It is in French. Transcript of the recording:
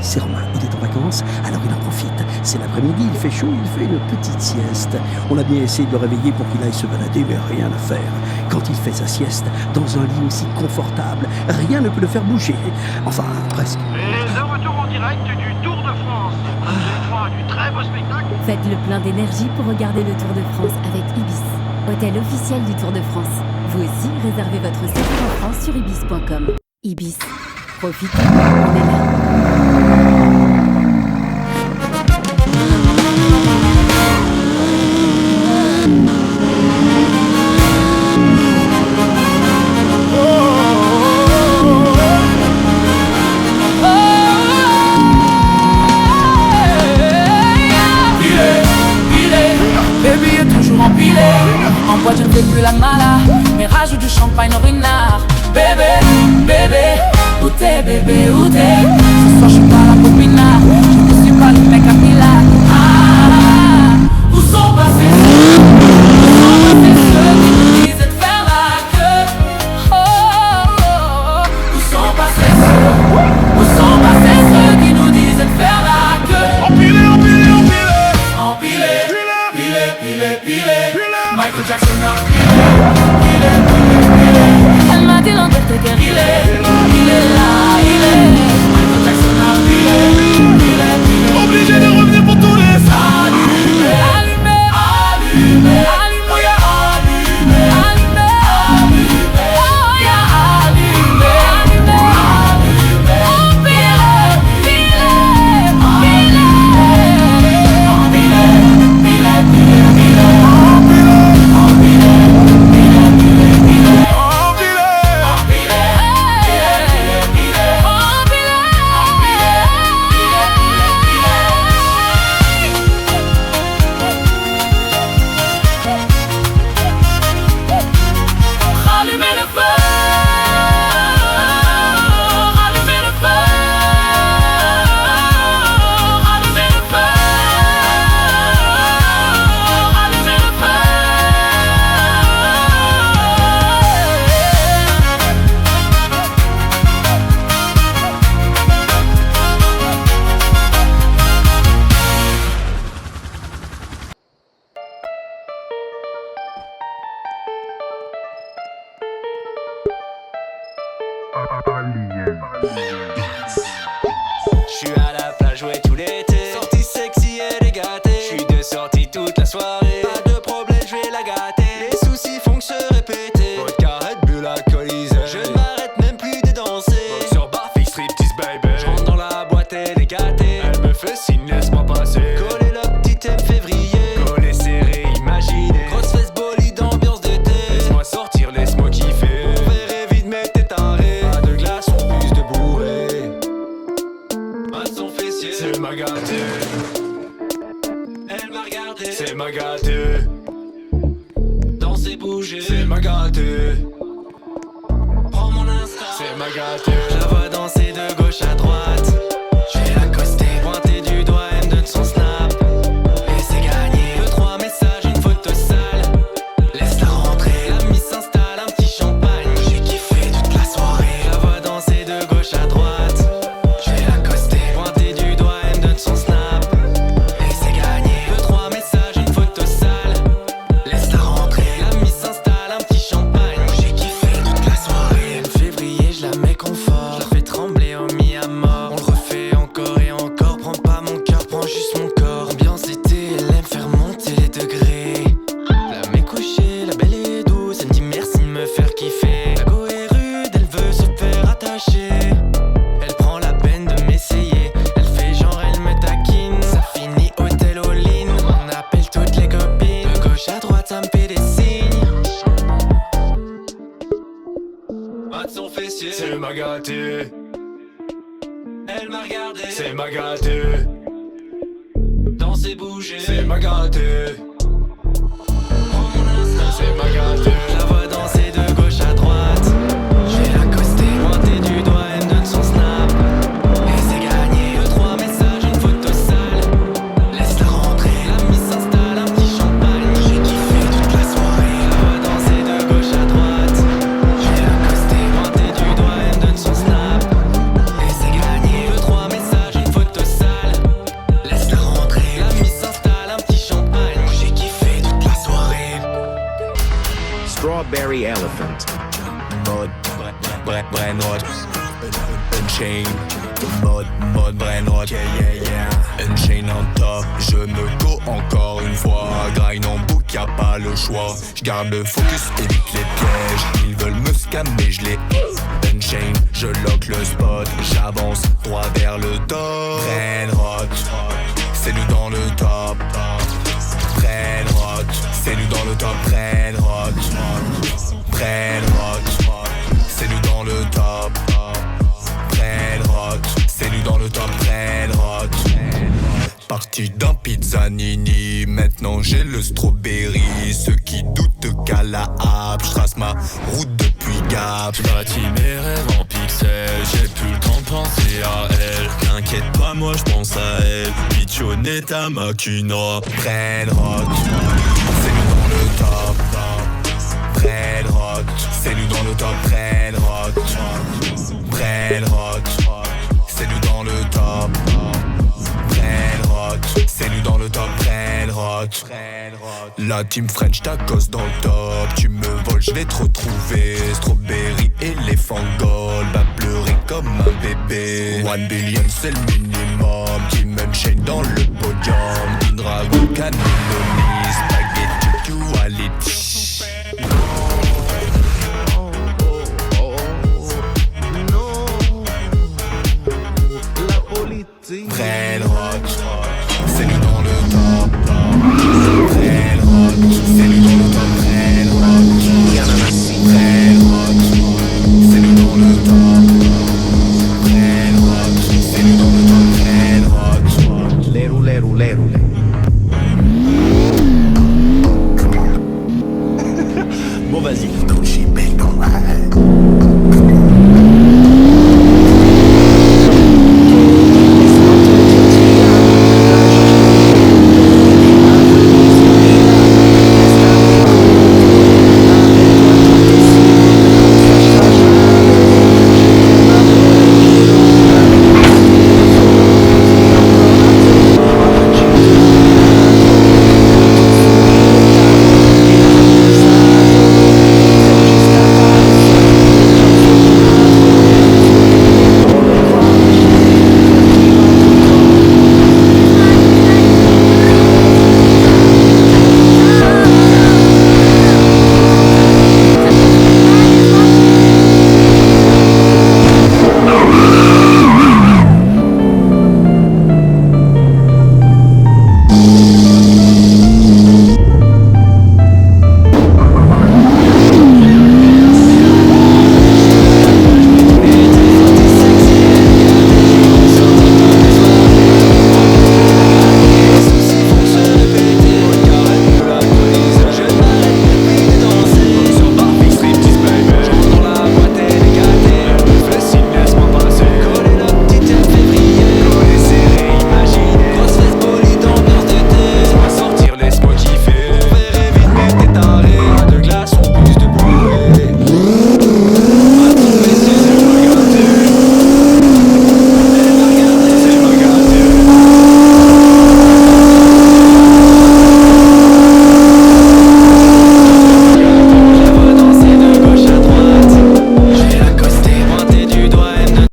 C'est Romain, il est en vacances, alors il en profite. C'est l'après-midi, il fait chaud, il fait une petite sieste. On a bien essayé de le réveiller pour qu'il aille se balader, mais rien à faire. Quand il fait sa sieste, dans un lit aussi confortable, rien ne peut le faire bouger. Enfin, presque. Et de retour en direct du Tour de France. Cette fois, du très beau spectacle. Faites le plein d'énergie pour regarder le Tour de France avec Ibis, hôtel officiel du Tour de France. Vous aussi, réservez votre séjour en France sur ibis.com. Ibis, profitez, on est là. En boîte je ne fais plus la mala, mais rajoute du champagne au renard. Bébé, bébé, où t'es bébé, où t'es? Ce soir je suis pas la popina, je ne suis pas le mec à Mila. Où sont passés ceux qui nous disaient de faire la queue? Où sont passés ceux qui nous disaient de faire la queue? Empilé, Michael Jackson elle m'a dit l'entête qu'elle il est là, il est Michael Jackson obligé de revenir pour tous les allumé, Je suis à la plage, jouer tout l'été. Sortie sexy, elle est gâtée. Je suis de sortie toute la soirée. Pas de problème, je vais la gâter. Les soucis font que se répéter. Vodka, Red Bull, alcoolisé. Je ne m'arrête même plus de danser. Sur bar, fixe, striptease, baby. Je rentre dans la boîte, elle est gâtée. Elle me fait signe, laisse-moi passer. Coller la petite M février. Coller serré, imaginez. Grosse fesse bolide, ambiance d'été. Laisse-moi sortir, laisse-moi kiffer. Mon verre est vide, mais t'es taré. Pas de glace, on plus de bourré. Son fessier, c'est ma gâtée. Elle m'a regardé, c'est ma gâtée. Danser, bouger, c'est ma gâtée. Prends mon Insta, c'est ma gâtée. Je la vois danser de gauche à droite. Je vais l'accoster, pointer du doigt, elle me donne son snap. Et c'est gagné. 2-3 messages, une photo sale. Laisse-la rentrer, la mise s'installe, un petit champagne. J'ai kiffé toute la soirée. Je la vois danser de gauche à droite. Son snap, et c'est gagné. 2-3 messages, une photo sale. Laisse-la rentrer, la mise s'installe, un petit champagne. J'ai kiffé toute la soirée. Février, je la mets confort. Je la fais trembler au mi-à-mort. On le refait encore et encore. Prends pas mon cœur, prends juste mon corps. Ambiance l'été, elle aime faire monter les degrés. Je la mets couchée, la belle est douce. Elle me dit merci de me faire kiffer. La go est rude, elle veut se faire attacher. Elle prend la peine de m'essayer. Ça finit hôtel all-in. On appelle toutes les copines. De gauche à droite ça me fait des signes. Pas de son fessier, c'est ma gâtée. Elle m'a regardé, c'est ma gâtée. Danser, bouger, c'est ma gâtée. Prends mon Insta, c'est ma gâtée. Je la vois danser de gauche à droite. Je vais l'accoster, pointer du doigt, elle me donne son snap. Et c'est gagné. 2-3 messages, une photo sale. Laisse-la rentrer, la mise s'installe, un petit champagne. J'ai kiffé toute la soirée. Je la vois danser de gauche à droite. Je vais l'accoster, pointer du doigt, elle me donne son snap. Et c'est gagné. 2-3 messages, une photo brainrot. Unchain, mode brainrot, Unchain en top, je me go encore une fois. Grind en bouc, y'a pas le choix. J'garde le focus, évite les pièges. Ils veulent me scammer, je les Unchain, je lock le spot. J'avance droit vers le top. Brainrot, c'est nous dans le top. Brainrot, c'est nous dans le top. Brainrot, c'est nous dans le top. Brainrot, c'est nous dans le top. Brainrot, parti d'un pizzanini, maintenant j'ai le strawberry. Ceux qui doutent qu'à la happe, j'trace ma route depuis Gap. J'bâtis mes rêves en pixels, j'ai plus le temps de penser à elle. T'inquiète pas, moi j'pense à elle. Pichonetta Makina. Brainrot, c'est nous dans le top. Brainrot, c'est nous dans le top. Brainrot, c'est nous dans le top. Brainrot, c'est nous dans le top. Brainrot, la team French tacos dans le top. Tu me voles, je vais te retrouver. Strawberry, éléphant gold, va pleurer comme un bébé. 1 billion c'est le minimum. Team Unchain dans le podium. Dragon, cannelloni, spaghetti, duality. Brainrot, c'est nous dans le top. Brainrot, c'est nous dans le top. Brainrot, c'est nous dans le top.